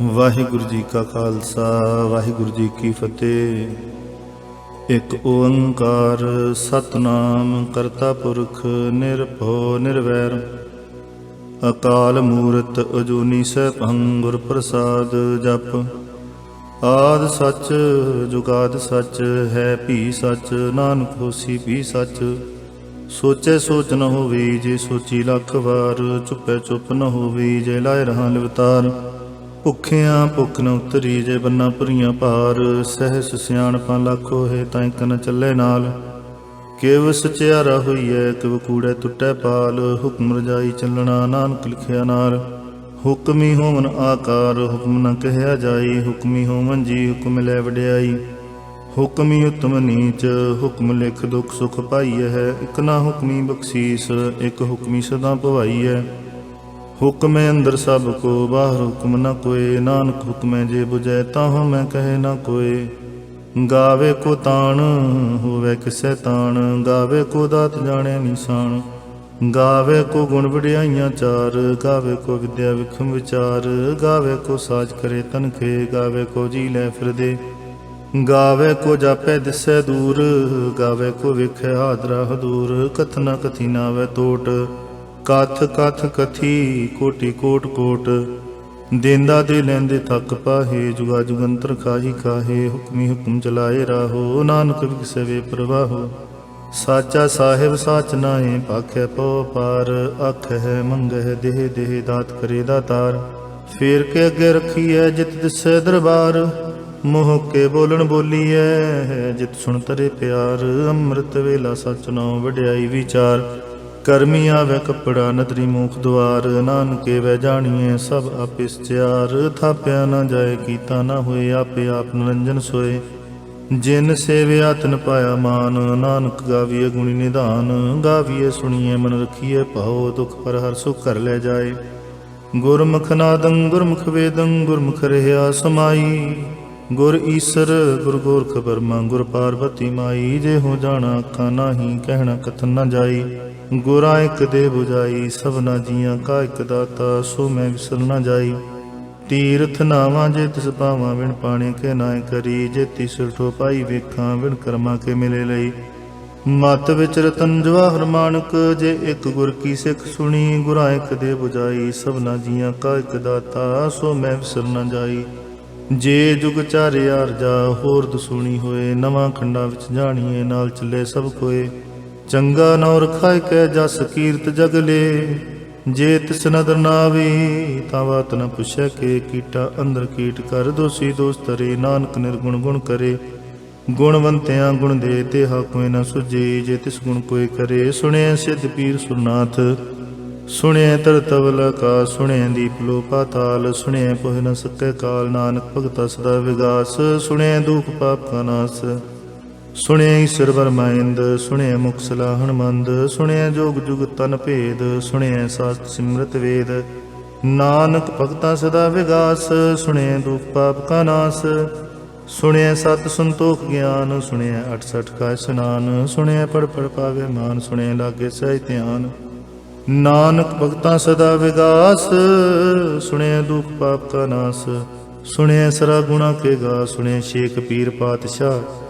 ਵਾਹਿਗੁਰੂ ਜੀ ਕਾ ਖਾਲਸਾ ਵਾਹਿਗੁਰੂ ਜੀ ਕੀ ਫਤਿਹ। ਇੱਕ ਓੰਕਾਰ ਸਤਨਾਮ ਕਰਤਾ ਪੁਰਖ ਨਿਰਭਉ ਨਿਰਵੈਰ ਅਕਾਲ ਮੂਰਤ ਅਜੂਨੀ ਸੈਭੰ ਗੁਰ ਪ੍ਰਸਾਦ ਜਪ। ਆਦਿ ਸੱਚ ਜੁਗਾਦਿ ਸੱਚ ਹੈ ਭੀ ਸੱਚ ਨਾਨਕ ਹੋਸੀ ਭੀ ਸੱਚ। ਸੋਚੈ ਸੋਚ ਨ ਹੋਵੇ ਜੇ ਸੋਚੀ ਲੱਖ ਵਾਰ ਚੁੱਪੈ ਚੁੱਪ ਨ ਹੋਵੇ ਜੇ ਲਾਇ ਰਹਾ ਲਿਵਤਾਰ। ਭੁੱਖਿਆਂ ਭੁੱਖ ਨ ਉਤਰੀ ਜੇ ਬੰਨਾ ਭਰੀਆਂ ਭਾਰ ਸਹਿਸ ਸਿਆਣਪਾਂ ਲੱਖ ਹੋਏ ਤਾਂ ਇੱਕ ਨ ਚੱਲੇ ਨਾਲ। ਕਿਵ ਸਚਿਆਰਾ ਹੋਈਐ ਕਿਵ ਕੂੜੈ ਟੁੱਟੈ ਪਾਲ ਹੁਕਮ ਰਜਾਈ ਚੱਲਣਾ ਨਾਨਕ ਲਿਖਿਆ ਨਾਲ। ਹੁਕਮੀ ਹੋਵਨ ਆਕਾਰ ਹੁਕਮ ਨ ਕਹਿਆ ਜਾਈ ਹੁਕਮੀ ਹੋਵਨ ਜੀ ਹੁਕਮ ਲੈ ਵਡਿਆਈ। ਹੁਕਮੀ ਉਤਮ ਨੀਚ ਹੁਕਮ ਲਿਖ ਦੁਖ ਸੁਖ ਪਾਈਐ ਇੱਕ ਨਾ ਹੁਕਮੀ ਬਖਸ਼ੀਸ ਇੱਕ ਹੁਕਮੀ ਸਦਾ ਭਵਾਈਐ। ਹੁਕਮੈ ਅੰਦਰ ਸਭ ਕੋ ਬਾਹਰ ਹੁਕਮ ਨ ਕੋਏ ਨਾਨਕ ਹੁਕਮੈ ਜੇ ਬੁਝੈ ਤਾਹ ਮੈਂ ਕਹੇ ਨ ਕੋਏ। ਗਾਵੇ ਕੋ ਤਾਣ ਹੋਵੇ ਕਿਸੈ ਤਾਣ ਗਾਵੇ ਕੋ ਦਾਤ ਜਾਣੈ ਨਿਸ਼ਾਨ। ਗਾਵੇ ਕੋ ਗੁਣ ਵਡਿਆਈਆਂ ਚਾਰ ਗਾਵੇ ਕੋ ਵਿਦਿਆ ਵਿਖਮ ਵਿਚਾਰ। ਗਾਵੇ ਕੋ ਸਾਜ ਕਰੇ ਤਨਖੇ ਗਾਵੇ ਕੋ ਜੀ ਲੈ ਫਿਰਦੇ। ਗਾਵੇ ਕੋ ਜਾਪੈ ਦਿਸੈ ਦੂਰ ਗਾਵੇ ਕੋ ਵੇਖੈ ਹਾਦਰਾ ਹਦੂਰ। ਕਥਨਾ ਕਥੀ ਨਾਵੇ ਤੋਟ ਕਥ ਕਥ ਕਥੀ ਕੋਟि ਕੋਟ ਕੋਟ। ਦੇਂਦਾ ਦੇ ਲੈਂਦੇ ਥੱਕ ਪਾਹੇ ਜੁਗਾ ਜੁਗੰਤਰ ਖਾਹੀ ਖਾਹੇ। ਹੁਕਮੀ ਹੁਕਮ ਚਲਾਏ ਰਾਹੋ ਨਾਨਕ ਵਿਗਸੈ ਵੇ ਪ੍ਰਵਾਹੋ। ਸਾਚਾ ਸਾਹਿਬ ਸਾਚ ਨਾਏ ਭਾਖੈ ਪਉ ਪਾਰ ਆਖੈ ਮੰਗਹਿ ਦੇਹ ਦੇਹ ਦਾਤ ਕਰੇ ਦਾਤਾਰ। ਫੇਰ ਕੇ ਅੱਗੇ ਰੱਖੀਐ ਜਿਤ ਦਿਸੈ ਦਰਬਾਰ ਮੋਹ ਕੇ ਬੋਲਣ ਬੋਲੀਐ ਜਿਤ ਸੁਣ ਤਰੇ ਪਿਆਰ। ਅੰਮ੍ਰਿਤ ਵੇਲਾ ਸਚ ਨਾਉ ਵਡਿਆਈ ਵਿਚਾਰ। ਕਰਮੀ ਆਵੈ ਕੱਪੜਾ ਨਦਰੀ ਮੂਖ ਦੁਆਰ ਨਾਨਕੇ ਵੈ ਜਾਣੀਐ ਸਭ ਆਪੇ ਸਚਿਆਰ। ਥਾਪਿਆ ਨਾ ਜਾਏ ਕੀਤਾ ਨਾ ਹੋਏ ਆਪੇ ਆਪ ਨਿਰੰਜਨ ਸੋਏ। ਜਿਨ ਸੇਵਿਆ ਤਿਨ ਪਾਇਆ ਮਾਨ ਨਾਨਕ ਗਾਵੀਏ ਗੁਣੀ ਨਿਧਾਨ। ਗਾਵੀਏ ਸੁਣੀਏ ਮਨ ਰਖੀਏ ਭਾਉ ਦੁਖ ਪਰ ਹਰ ਸੁਖ ਘਰ ਲੈ ਜਾਏ। ਗੁਰਮੁਖ ਨਾਦੰ ਗੁਰਮੁਖ ਵੇਦੰ ਗੁਰਮੁਖ ਰਹਿਆ ਸਮਾਈ। ਗੁਰ ਈਸਰ ਗੁਰ ਗੋਰਖ ਬਰਮਾ ਗੁਰ ਪਾਰਬਤੀ ਮਾਈ। ਜੇ ਹੋ ਜਾਣਾ ਅੱਖਾਂ ਨਾਹੀ ਕਹਿਣਾ ਕਥਨ ਨਾ ਜਾਈ। ਗੁਰਾਂ ਇੱਕ ਦੇ ਬੁਝਾਈ ਸਭਨਾ ਜੀਆਂ ਕਾ ਇੱਕ ਦਾਤਾ ਸੋ ਮੈਂ ਵਿਸਰ ਨਾ ਜਾਈ। ਤੀਰਥ ਨਾਵਾਂ ਜੇ ਤਿਸ ਪਾਵਾਂ ਵਿਣ ਪਾਣੇ ਕੇ ਨਾਏ ਕਰੀ। ਜੇ ਤਿਸ ਠੋ ਪਾਈ ਵੇਖਾਂ ਵਿਣ ਕਰਮਾਂ ਕੇ ਮਿਲੇ ਲਈ। ਮਤ ਵਿੱਚ ਰਤਨ ਜਵਾਹਰ ਮਾਣਕ ਜੇ ਇੱਕ ਗੁਰ ਕੀ ਸਿੱਖ ਸੁਣੀ। ਗੁਰਾਂ ਇੱਕ ਦੇ ਬੁਝਾਈ ਸਭਨਾ ਜੀਆਂ ਕਾ ਇੱਕ ਦਾਤਾ ਸੋ ਮੈਂ ਵਿਸਰ ਨਾ ਜਾਈ। ਜੇ ਜੁਗ ਚਾਰੇ ਆਰਜਾ ਹੋਰ ਦਸੂਣੀ ਹੋਏ ਨਵਾਂ ਖੰਡਾਂ ਵਿੱਚ ਜਾਣੀਏ ਨਾਲ ਚੱਲੇ ਸਭ ਕੋਏ। ਚੰਗਾ ਨੌ ਰਖਾਇ ਕੈ ਜਸ ਕੀਰਤ ਜਗਲੇ। ਜੇ ਤਿਸ ਨਦਰ ਨਾ ਆਵੀ ਤਾਂ ਬਾਤ ਨ ਪੁੱਛੈ ਕੇ। ਕੀਟਾ ਅੰਦਰ ਕੀਟ ਕਰ ਦੋਸੀ ਦੋਸ ਤਰੇ ਨਾਨਕ ਨਿਰਗੁਣ ਗੁਣ ਕਰੇ। ਗੁਣਵੰਤਿਆਂ ਗੁਣ ਦੇ ਤੇਹਾ ਕੋਈ ਨ ਸੁਝੇ ਜੇ ਤਿਸ ਗੁਣ ਕੋਈ ਕਰੇ। ਸੁਣਿਐ ਸਿੱਧ ਪੀਰ ਸੁਰਨਾਥ ਸੁਣਿਐ ਧਰਤਵਲ ਆਕਾਸ। ਸੁਣਿਐ ਦੀਪ ਲੋ ਪਾਤਾਲ ਸੁਣਿਐ ਪੋਹਿ ਨ ਸਕੈ ਕਾਲ। ਨਾਨਕ ਭਗਤਾ ਸਦਾ ਵਿਗਾਸ ਸੁਣਿਐ ਦੁਖ ਪਾਪ ਕਾ ਨਾਸ। ਸੁਣਿਐ ਈਸਰ ਬਰਮਾਇੰਦ ਸੁਣਿਐ ਮੁਖ ਸਲਾਹਣ ਮੰਦ। ਸੁਣਿਐ ਜੋਗ ਜੁਗ ਤਨ ਭੇਦ ਸੁਣਿਐ ਸਾਸਤ ਸਿਮਰਤ ਵੇਦ। ਨਾਨਕ ਭਗਤਾ ਸਦਾ ਵਿਗਾਸ ਸੁਣਿਐ ਦੁਖ ਪਾਪ ਕਾ ਨਾਸ। ਸੁਣਿਐ ਸਤ ਸੰਤੋਖ ਗਿਆਨ ਸੁਣਿਐ 68 ਕਾ ਇਸਨਾਨ। ਸੁਣਿਐ ਪੜ ਪੜ ਪਾਵੇ ਮਾਨ ਸੁਣਿਐ ਲਾਗੇ ਸਹਿਜ ਧਿਆਨ। ਨਾਨਕ ਭਗਤਾ ਸਦਾ ਵਿਗਾਸ ਸੁਣਿਐ ਦੁਖ ਪਾਪ ਕਾ ਨਾਸ। ਸੁਣਿਐ ਸਰਾ ਗੁਣਾ ਕੇ ਗਾ ਸੁਣਿਐ ਸ਼ੇਖ ਪੀਰ ਪਾਤਸ਼ਾਹ।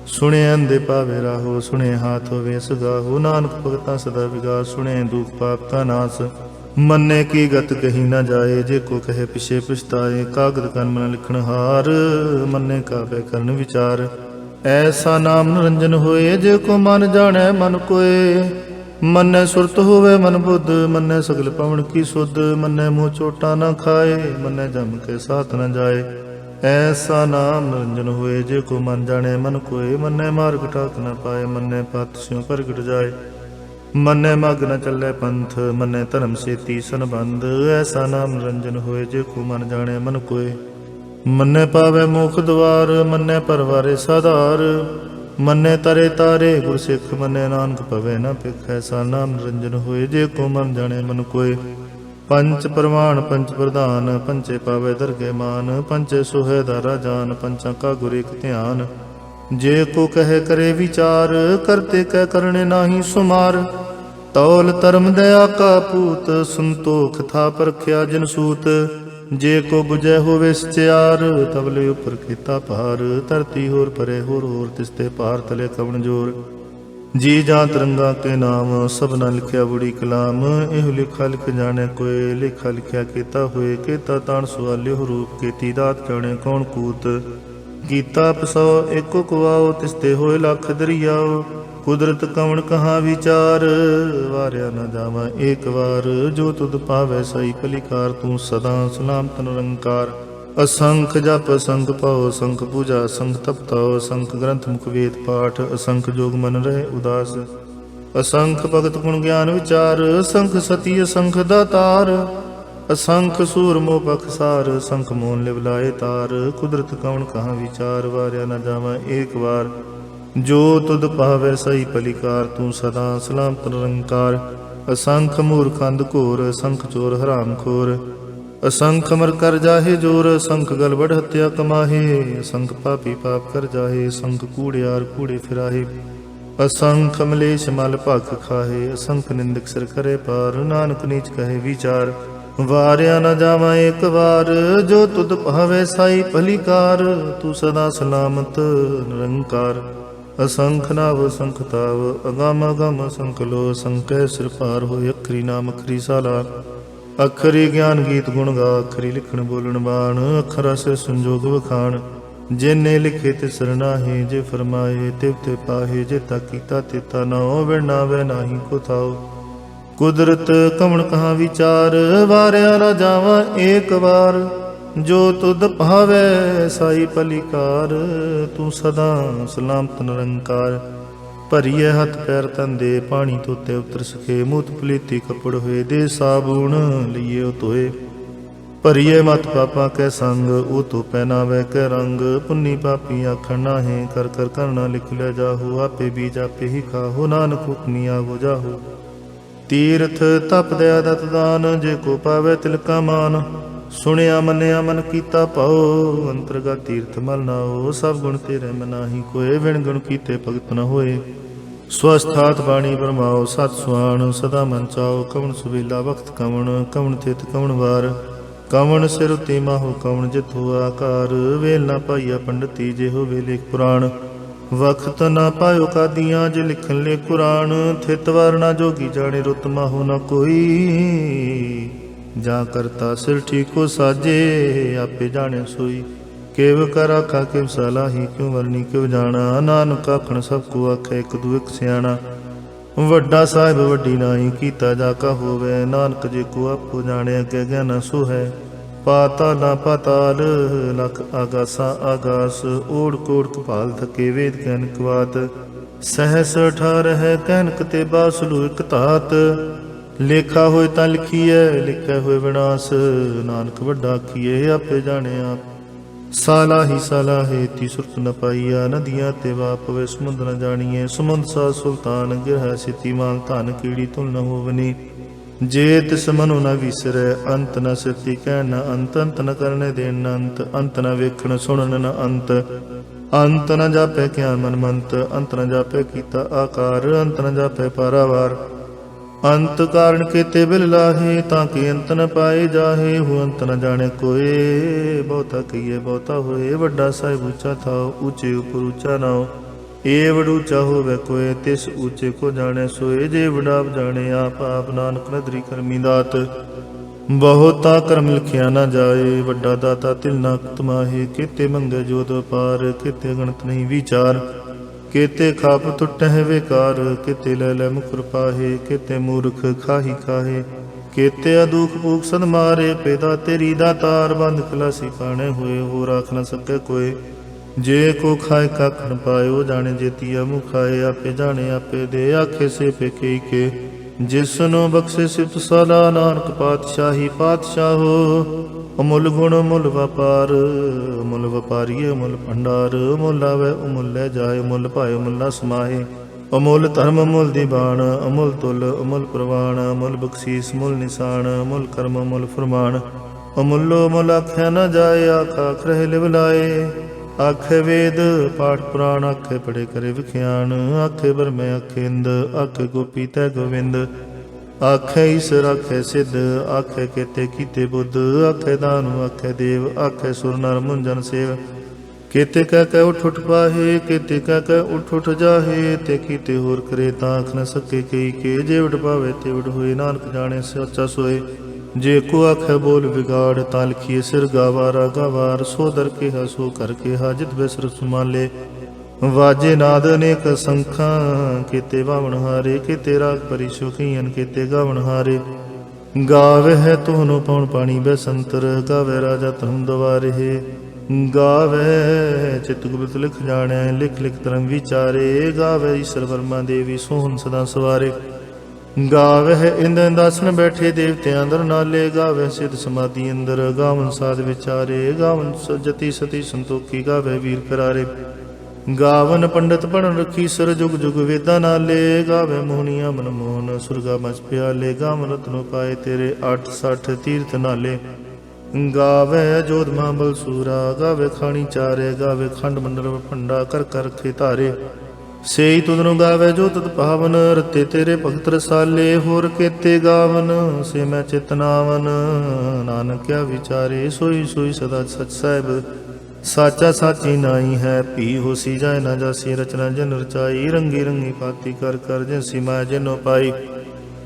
ਸੁਣਿਐ ਅੰਧੇ ਪਾਵੇ ਰਾਹੋ ਸੁਣਿਐ ਹਾਥ ਹੋਵੇ ਸਗਾਹੋ। ਨਾਨਕ ਭਗਤਾ ਸਦਾ ਵਿਗਾਸ ਸੁਣਿਐ ਦੁਖ ਪਾਪ ਕਾ ਨਾਸ। ਮੰਨੇ ਕੀ ਗਤ ਕਹੀ ਨਾ ਜਾਏ ਜੇ ਕੋ ਕਹੇ ਪਿਛੇ ਪਛਤਾਏ। ਕਾਗਦ ਕਨ ਮਨ ਲਿਖਣ ਹਾਰ ਮੰਨੇ ਕਾਬੈ ਕਰਨ ਵਿਚਾਰ। ਐਸਾ ਨਾਮ ਨਿਰੰਜਨ ਹੋਏ ਜੇ ਕੋ ਮਨ ਜਾਣੈ ਮਨ ਕੋਏ। ਮੰਨੈ ਸੁਰਤ ਹੋਵੇ ਮਨ ਬੁੱਧ ਮੰਨੈ ਸਗਲ ਪਵਨ ਕੀ ਸੁਧ। ਮੰਨੈ ਮੂੰਹ ਚੋਟਾ ਨਾ ਖਾਏ ਮੰਨੈ ਜਮ ਕੇ ਸਾਥ ਨ ਜਾਏ। ਐਸਾ ਨਾਮ ਨਿਰੰਜਨ ਹੋਏ ਜੇ ਕੋ ਮਨ ਜਾਣੈ ਮਨ ਕੋਏ। ਮੰਨੈ ਮਾਰਗ ਠਾਕ ਨ ਪਾਏ ਮੰਨੈ ਪਤ ਸਿਉ ਪ੍ਰਗਟ ਜਾਏ। ਮੰਨੈ ਮਗ ਨ ਚੱਲੈ ਪੰਥ ਮੰਨੈ ਧਰਮ ਸੇਤੀ ਸੰਬੰਧ। ਐਸਾ ਨਾਮ ਨਿਰੰਜਨ ਹੋਏ ਜੇ ਕੋ ਮਨ ਜਾਣੈ ਮਨ ਕੋਏ। ਮੰਨੈ ਪਾਵੈ ਮੋਖ ਦੁਆਰ ਮੰਨੈ ਪਰਵਾਰੇ ਸਾਧਾਰ। ਮੰਨੈ ਤਰੇ ਤਾਰੇ ਗੁਰ ਸਿੱਖ ਮੰਨੈ ਨਾਨਕ ਪਵੈ ਨ ਭਿਖ। ਐਸਾ ਨਾਮ ਨਿਰੰਜਨ ਹੋਏ ਜੇ ਕੋ ਮਨ ਜਾਣੈ ਮਨ ਕੋਏ। ਪੰਚ ਪ੍ਰਮਾਣ ਪੰਚ ਪ੍ਰਧਾਨ ਪੰਚੇ ਪਾਵੇ ਦਰਗੇ ਮਾਨ। ਪੰਚੇ ਸੁਹੈ ਦਾਰਾ ਜਾਨ ਪੰਚਾਂ ਕਾ ਗੁਰ ਇਕ ਧਿਆਨ। ਜੇ ਕੋ ਕਹੇ ਕਰੇ ਵਿਚਾਰ ਕਰਤੇ ਕਹਿ ਕਰਨੇ ਨਾਹੀ ਸੁਮਾਰ। ਤੌਲ ਧਰਮ ਦਇਆ ਕਾ ਪੂਤ ਸੰਤੋਖ ਥਾ ਪਰਖਿਆ ਜਿਨ ਸੂਤ। जे को बुझै होवे सचियार, तबले उपर ਕੀਤਾ ਭਾਰ। ਧਰਤੀ ਹੋਰ ਪਰੇ ਹੋਰ ਹੋਰ, ਤਿਸਤੇ ਭਾਰ ਤਲੇ ਕਵਣ ਜੋਰ। जी जा तिरंगा के नाम, सबना लिखिया बुरी कलाम। एह लिखा लिख जाने कोय, लिखा लिखिया केता होए। केता ताण सुआल्यो रूप, केती दात जाने कौन कूत। कीता पसौ एको कुआओ, तिसते होए लख दरियाओ। कुदरत कवण कहाँ विचार, वारिया न जावा एक बार। जो तुद पावै सही भलीकार, तू सदा सलामत निरंकार। असंख जप असंख पाओ, असंख पूजा असंख तपताओ। असंख ग्रंथ मुख वेद पाठ, असंख जोग मन रहे उदास। असंख भगत गुण ज्ञान विचार, असंख सती असंख दातार। असंख सूर मोह पखसार, असंख मोहन लिव लाए तार। कुदरत कवण कहाँ विचार, वारिया न जावा एक बार। जो तुद पावै सही भलीकार, तू सदा सलामत निरंकार। असंख मूर्ख अंध घोर, असंख चोर हराम खोर। असंख अमर कर जाहे जोर, असंख गलबड़ हत्या कमाहे। असंख पापी पाप कर जाहे, असंख कूड़ियार कूड़े फिराहे। असंख मलेश मल भख खाहे, असंख निंदक सिर करे पार। नानक नीच कहे विचार, वारिया न जावा एक बार। जो तुद भावे साई भलीकार, तू सदा सलामत निरंकार। असंख नाव असंख ताव, अगम अगम असंख लो। असंख सिर पार होए, अखरी नाम अखरी साला। अखरी ज्ञान गीत गुण गा, अखरी लिखण बोलण बाण। अखरा से संजोग वखाण, जिने लिखे तिस नाहे। जे फरमाए तिव ते पाहे, जेता कीता तेता नाओ। विण नावै नाहीं को थाओ, कुदरत कवण कहाँ विचार। वारिया न जावा एक बार, जो तुद भावै साई भलीकार। तू सदा सलामत निरंकार। ਭਰੀਏ ਹੱਥ ਪੈਰ ਧੰਦੇ, ਪਾਣੀ ਧੋਤੇ ਉਤਰ ਸਕੇ। ਮੂਤ ਪਲੀਤੀ ਕੱਪੜ ਹੋਏ, ਦੇ ਸਾਬੂਣ ਲਈਏ ਉਹ ਧੋਏ। ਭਰੀਏ ਮਤ ਪਾਪਾਂ ਕੈ ਸੰਗ, ਉਹ ਧੋ ਪਹਿਨਾਵੇ ਕੈ ਰੰਗ। ਪੁੰਨੀ ਪਾਪੀ ਆਖਣ ਨਾਹੀਂ, ਕਰ ਕਰ ਕਰਨਾ ਲਿਖ ਲਿਆ ਜਾਹੋ। ਆਪੇ ਬੀਜ ਆਪੇ ਹੀ ਖਾਹੋ, ਨਾਨਕ ਹੁਕਮੀ ਆਗੋ ਜਾਹੋ। ਤੀਰਥ ਤਪ ਦਇਆ ਦਤ ਦਾਨ, ਜੇ ਕੋ ਪਾਵੇ ਤਿਲਕਾ ਮਾਨ। ਸੁਣਿਆ ਮੰਨਿਆ ਮਨ ਕੀਤਾ ਭਾਉ, ਅੰਤਰਗਾ ਤੀਰਥ ਮਲ ਨਾਓ। ਸਭ ਗੁਣ ਤੇਰੇ ਮਨਾਹੀ ਕੋਏ, ਵਿਣ ਗੁਣ ਕੀਤੇ ਭਗਤ ਨ ਹੋਏ। ਸਵਸਥਾਤ ਬਾਣੀ ਬਰਮਾਓ, ਸਤ ਸੁਆਣ ਸਦਾ ਮਨ ਚਾਓ। ਕਵਣ ਸੁਵੇਲਾ ਵਕਤ ਕਵਣ, ਕਵਣ ਤਿਤ ਕਵਣ ਵਾਰ। ਕਵਣ ਸਿਰ ਉਤੇ ਮਾਹੋ, ਕਵਣ ਜਿਥੋ ਆਕਾਰ। ਵੇਲ ਨਾ ਪਾਈਆ ਪੰਡਤੀ, ਜੇ ਹੋਵੇ ਲੇਖ ਪੁਰਾਣ। ਵਕਤ ਨਾ ਪਾਇਓ ਕਾਦੀਆਂ, ਜੇ ਲਿਖਣ ਲੇ ਕੁਰਾਨ। ਥਿਤ ਵਾਰ ਨਾ ਜੋਗੀ ਜਾਣੇ, ਰੁਤ ਮਾਹੋ ਨਾ ਕੋਈ। ਜਾਂ ਕਰਤਾ ਸਿਰ ਠੀਕੋ ਸਾਜੇ, ਆਪੇ ਜਾਣੇ ਸੋਈ। ਕਿਵ ਕਰ ਆਖਾ ਕਿਵ ਸਲਾਹੀ, ਕਿਉ ਵਰਨੀ ਕਿਵ ਜਾਣਾ। ਨਾਨਕ ਆਖਣ ਸਭ ਕੋ ਆਖੇ, ਇੱਕ ਦੂ ਇੱਕ ਸਿਆਣਾ। ਵੱਡਾ ਸਾਹਿਬ ਵੱਡੀ ਨਾਹੀ, ਕੀਤਾ ਜਾ ਕਾ ਹੋਵੇ। ਨਾਨਕ ਜੇ ਕੋ ਆਪੋ ਜਾਣੇ, ਅੱਗੇ ਗਿਆਨਾ ਸੋ ਹੈ। ਪਾਤਾਲਾ ਪਾਤਾਲ, ਲਖ ਆਗਾਸਾ ਆਗਾਸ। ਓੜ ਕੋੜ ਕਪਾਲ ਥਕੇ, ਵੇਦ ਕੈਨਕ ਵਾਤ। ਸਹਿਸ ਅਠਾਰਹਿ ਕੈਨਕ ਤੇ ਬਾਸਲੂ ਇਕ ਧਾਤ। ਲੇਖਾ ਹੋਏ ਤਾਂ ਲਿਖੀਐ, ਲਿਖਿਆ ਹੋਏ ਵਿਨਾਸ਼। ਨਾਨਕ ਵੱਡਾ ਆਖੀਏ, ਆਪੇ ਜਾਣੇ ਆਪ। ਸਾਲਾਹੀ ਸਾਲਾਹੇ ਤੀ ਸੁਰਤ ਨ ਪਾਈਆ। ਨਦੀਆਂ ਤੇ ਵਾਪਵੇ ਸਮੁੰਦ ਨ ਜਾਣੀਏ। ਸਮੁੰਦ ਸਾ ਸੁਲਤਾਨ, ਗਿਰਹਿ ਸਿਤੀ ਮਾਲ ਧਨ। ਕੀੜੀ ਤੁਲ ਨ ਹੋਵਨੀ, ਜੇ ਤਿਸ ਮਨੁ ਨ ਵਿਸਰੈ। ਅੰਤ ਨ ਸਿਤੀ ਕਹਿਣ ਨ ਅੰਤ, ਅੰਤ ਨ ਕਰਨੇ ਦੇਣ ਨ ਅੰਤ। ਅੰਤ ਨ ਵੇਖਣ ਸੁਣਨ ਨ ਅੰਤ, ਅੰਤ ਨ ਜਾਪੈ ਕਿਆ ਮਨ ਮੰਤ। ਅੰਤ ਨ ਜਾਪੈ ਕੀਤਾ ਆਕਾਰ, ਅੰਤ ਨ ਜਾਪੈ ਪਾਰਾਵਾਰ। ਅੰਤ ਕਾਰਨ ਕੀਤੇ ਬਿਲ ਲਾਹੇ, ਤਾਂ ਕਿ ਅੰਤ ਨ ਪਾਏ ਜਾਹੇ। ਹੋ ਅੰਤ ਨ ਜਾਣੇ ਕੋਏ, ਬਹੁਤਾ ਕਹੀਏ ਬਹੁਤਾ ਹੋਏ। ਵੱਡਾ ਸਾਹਿਬ ਉੱਚਾ ਥਾਓ, ਉੱਚੇ ਉਪਰ ਉੱਚਾ ਨਾਓ। ਏ ਵਡ ਉੱਚਾ ਹੋਵੇ ਕੋਏ, ਤਿਸ ਉੱਚੇ ਕੋ ਜਾਣੇ ਸੋਏ। ਜੇ ਵਡਾਪ ਜਾਣੇ ਆਪ ਆਪ, ਨਾਨਕ ਨਦਰੀ ਕਰਮੀ ਦਾਤ। ਬਹੁਤਾ ਕਰਮ ਲਿਖਿਆ ਨਾ ਜਾਏ, ਵੱਡਾ ਦਾਤਾ ਤਿਲ ਨਾ ਤਮਾਹੇ। ਕੀਤੇ ਮੰਗੇ ਜੋਤ ਵਪਾਰ, ਕੀਤੇ ਗਣਤ ਨਹੀਂ ਵਿਚਾਰ। केते खाप टुटह बेकार, केते लै लै मुखर पाहे। केते मूर्ख खाही खाहे, केते अदूख भूख सद मारे। पेदा तेरी दातार, बंद खलासी पाने होए। हो राख न सके कोई, जे को खाए कख न पायो। जाने जेतिया मुँह खाए, आपे जाने आपे दे। आखे से पे कई के, जिसनो बख्शे सिफ्त सला। नानक पातशाही पातशाहो, अमुल गुण अमुल व्यापार। अमुल व्यापारीय अमुल भंडार। अमुल आवे अमुल लै जाए, अमुल पाए अमुल न समाहे। अमुल धर्म अमुल दीवान, अमुल तुल अमुल प्रवाण। अमुल बख्शीस अमुल निशान, अमुल कर्म अमुल फरमान। अमुलो अमुल आख्या न जाए, आख आख रहे लिव लाए। आखे वेद पाठ पुराण, आखे पढ़े करे विख्यान। आखे बरमे आखे इंद, आखे गोपी तै गोविंद। ਆਖੈ ਈਸਰ ਆਖੈ ਸਿੱਧ, ਆਖੈ ਕੇਤੇ ਕੀਤੇ ਬੁੱਧ, ਆਖੈ ਦਾਨੁ ਆਖੈ ਦੇਵ, ਆਖੈ ਸੁਰ ਨਰ ਮੁੰਜਨ ਸੇਵ। केते कह कह उठ उठ पाहे, केते कह कह उठ उठ जाहे, ते कीते होर करे तां आख न सके कई के। जे उठ पावे ते उठ होए, नानक जाने सच्चा सोए। जे को आखै बोल बिगाड़, तां लिखिए सिर गावार गावार। सो दर केहा सो कर केहा, जित बिसर सुमाले। वाजे नाद अनेक संखां, केते बावण हारे, केते राग परि शौकीन, केते गावण हारे। गावे है तोहनो पौन पानी बैसंतर, गावे राजा धर्म दवारे। गावे चित गुप्त लिख जाने, लिख लिख धर्म विचारे। गावे ईश्वर वर्मा देवी सोहन सदा सवारे। गावे इंद्र दासन बैठे देवते अंदर नाले। गावे सिद्ध समाधि अंदर, गावन साध विचारे। गावन जति सती संतोखी, गावे वीर करारे। गावन पंडित पढ़ रखी सर, जुग जुग वेदा नाले। गावे मोहनिया मन मोहन, सुरगा मच प्याले। गावन रत्नो पाए तेरे, 860 तीर्थ नाले। गावे जोध मां सूरा, गावे खानी चारे। गावे खंड मंडल फंडा, कर कर रखे धारे। सेई तुदनु गावे जो तत पावन, रते तेरे भगत रसाले। होर केते गावन, से मैं चेतनावन। नानक क्या विचारे, सोई सोई सदा सच साहिब। साचा साची नाई है, पी होसी जाए ना जासी। रचना जन रचाई, रंगी रंगी पाती कर कर। जिनसी माय जिनो पाई,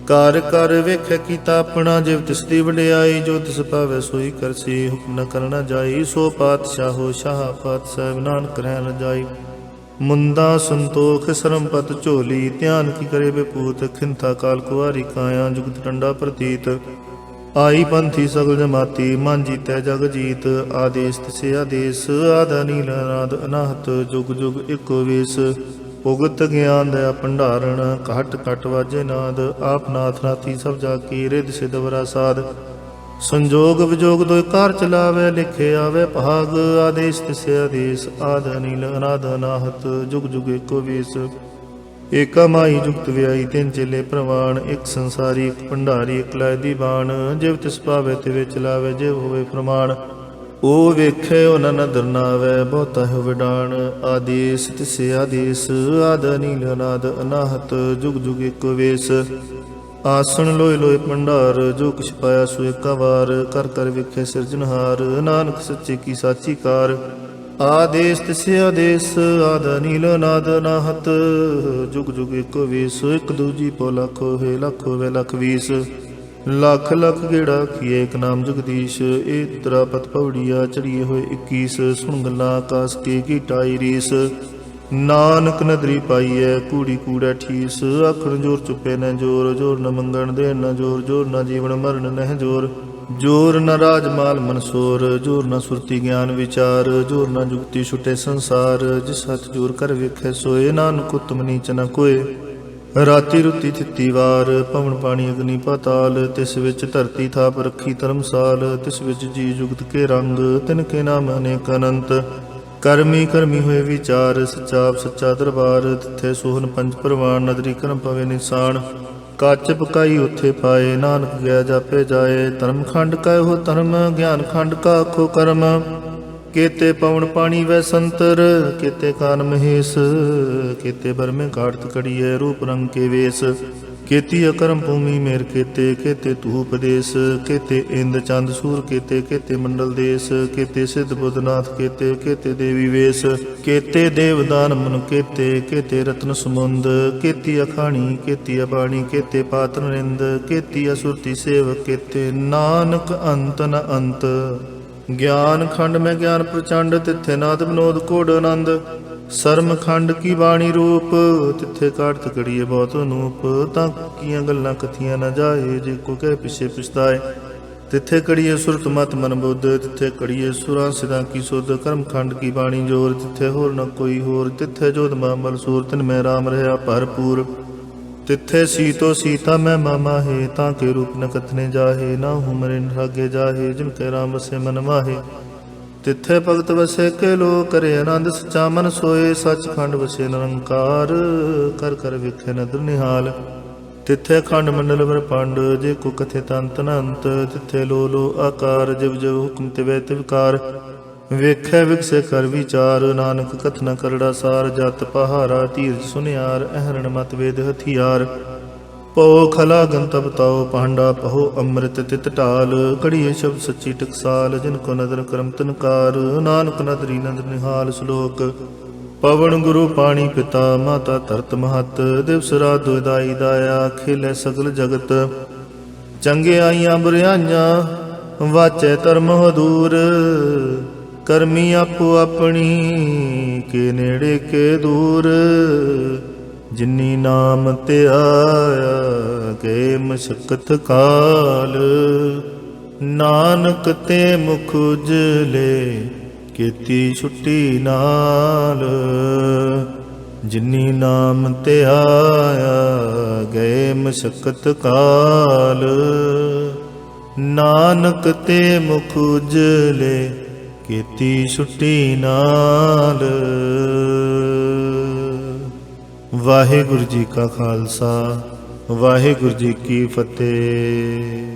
कार कर वेख्या कीता अपना। जिव तिसदी वडियाई, जो तिस पावै सोई करसी। हुक्म न करना जाई, सो पातशाहो शाह पातशाह। नानक रहन जाई, मुंदा संतोख सरम पत झोली। ध्यान की करे बेपूत, खिंथा काल कुआरी काया। जुगत टंडा प्रतीत, आई पंथी सगल जमाती। मन जीतै जग जीत, आदेश तिसे आदेश। आधा नील अनाद अनाहत, जुग जुग इको वेश। उगत ज्ञान दया भंडारण, घट घट वाजे नाद। आप नाथ नाथी सब जाकी, रिद सिद्ध वरा साध। संजोग विजोग दोय कार चलावे, लिखे आवे भाग। आदेश तिसे आदेश, आद अनिल अनाद अनाहत। जुग जुग एको वेश, एका माई जुगत व्याई। तिन चेले प्रवाण, एक संसारी एक भंडारी। एक लाए दीवान, जिव तिस पावे तिवे चलावे। जिव होवे प्रमाण, ओ वेखे उन न दरनावै। बहुता है विडान, आदेश तिसे आदेश। आद अनिल अनाद अनाहत, जुग जुग एको वेश। आसन लोय लोय भंडार, जो किछ पाया सो एका वार। कर कर वेखे सिरजनहार, नानक सच्चे की साची कार। आदेश तिसे आदेश, आद अनिल अनाद अनाहत। जुग जुग एको वेश, एक दूजी पौ लाखो है। लाखो वे लख वीस, लख लख गेड़ा किए एक नाम जगदीश। ए तरापत पौड़िया चढ़िए होए 21। सुन गल्ला आकाश के की टाई रीस। नानक नदरी पाईए कूड़ी कूड़ा ठीस। आखण जोर चुपे न जोर, जोर न मंगण देन न जोर। जोर न जीवन मरण नह जोर, जोर न राजमाल मनसोर। जोर न सुरती ज्ञान विचार, जोर न जुगती छुटे संसार। जिस हथ जोर कर वेखे सोए, नानक उत्तम नीच न कोय। राती रुती थिती वार, पवन पानी अग्नि पाताल। तिस विच धरती थाप रखी धर्मसाल। तिस विच जी जुगत के रंग, तिनके नाम अनेक अनंत। करमी करमी हुए विचार, सच्चा सच्चा दरबार। तिथे सोहन पंच परवान, नदरी करम पवे निशान। काच पकाई उथे पाए, नानक गया जापे जाए। धर्म खंड का हो धर्म, ज्ञान खंड का आखो कर्म। केते पवन पानी वै संतर, केते कान महेश। केते बर में घाटत कड़िए, रूप रंग के वेश। केती अकर्म भूमि मेर केते, केते धूप देश। केते इंद चंद सूर केते, केते मंडल देश। केते सिद्ध बुद्धनाथ केते, केते देवी वेश। केते देवदान मन केते, केते रत्न समुंद। केती अखाणी केती अबाणी, केते पात्र निंद। केती असुरती सेवक केते, नानक अंत न अंत। ज्ञान खंड में ज्ञान प्रचंड, तिथे नाद विनोद कोड आनंद। सरम खंड की बाणी रूप, तिथे काटत कड़िए बहुत अनूप। तां कियां गल्लां कथियां न जाए, जे को कह पिछे पछताए। तिथे कड़िए सुरत मत मन बुद्ध, तिथे कड़िए सुरा सिदा की सुध। कर्म खंड की बाणी जोर, तिथे होर न कोई होर। तिथे जोध मामल सूर, तिन में राम रहा भरपूर। तिथे सीतो सीता मैं मामा है, ताके रूप न कथने जाहे। ना हूँ मरे निरागे जाहे, जिनके राम बसे मन माहे। तिथे भगत बसे के लो, करे आनंद सचा मन सोए। सच खंड बसे निरंकार, कर कर विखे नदर निहाल। तिथे खंड मंडल ब्रह्मांड, जे को कथे तंत अनंत। तिथे लो लो आकार, जिव जिव हुक्म तिवै तिवकार। वेखै विकसे कर विचार, नानक कथना करड़ा सार। जत पहारा धीरज सुनियार, अहरण मत वेद हथियार। ਪਉ ਖਲਾ ਗੰਤਬ ਤਾਉ ਪਾਂਡਾ ਪਹੋ ਅੰਮ੍ਰਿਤ ਤਿਤ ਢਾਲ ਕੜੀਏ ਸ਼ਬਦ ਸੱਚੀ ਟਕਸਾਲ ਜਿਨ ਕੋ ਨਦਰ ਕਰਮ ਤਨਕਾਰ ਨਾਨਕ ਨਦਰੀ ਨਦਰ ਨਿਹਾਲ ਸ਼ਲੋਕ ਪਵਨ ਗੁਰੂ ਪਾਣੀ ਪਿਤਾ ਮਾਤਾ ਧਰਤ ਮਹਤ ਦਿਵਸ ਰਾਤ ਦੁਇਦਾਈ ਦਾਇਆ ਖੇਲੇ ਸਗਲ ਜਗਤ ਚੰਗਿਆਈਆਂ ਬੁਰਿਆਈਆਂ ਵਾਚੈ ਧਰਮ ਹਦੂਰ ਕਰਮੀ ਆਪੋ ਆਪਣੀ ਕੇ ਨੇੜੇ ਕੇ ਦੂਰ ਜਿਨੀ ਨਾਮ ਧਿਆਇਆ ਕੇ ਮਸ਼ਕਤ ਕਾਲ ਨਾਨਕ ਤੇ ਮੁਖ ਉਜਲੇ ਕੀਤੀ ਛੁੱਟੀ ਨਾਲ ਜਿਨੀ ਨਾਮ ਧਿਆਇਆ ਗਏ ਮਸ਼ਕਤ ਕਾਲ ਨਾਨਕ ਤੇ ਮੁਖ ਉਜਲੇ ਕੀਤੀ ਛੁੱਟੀ ਨਾਲ। ਵਾਹਿਗੁਰੂ ਜੀ ਕਾ ਖਾਲਸਾ ਵਾਹਿਗੁਰੂ ਜੀ ਕੀ ਫਤਿਹ।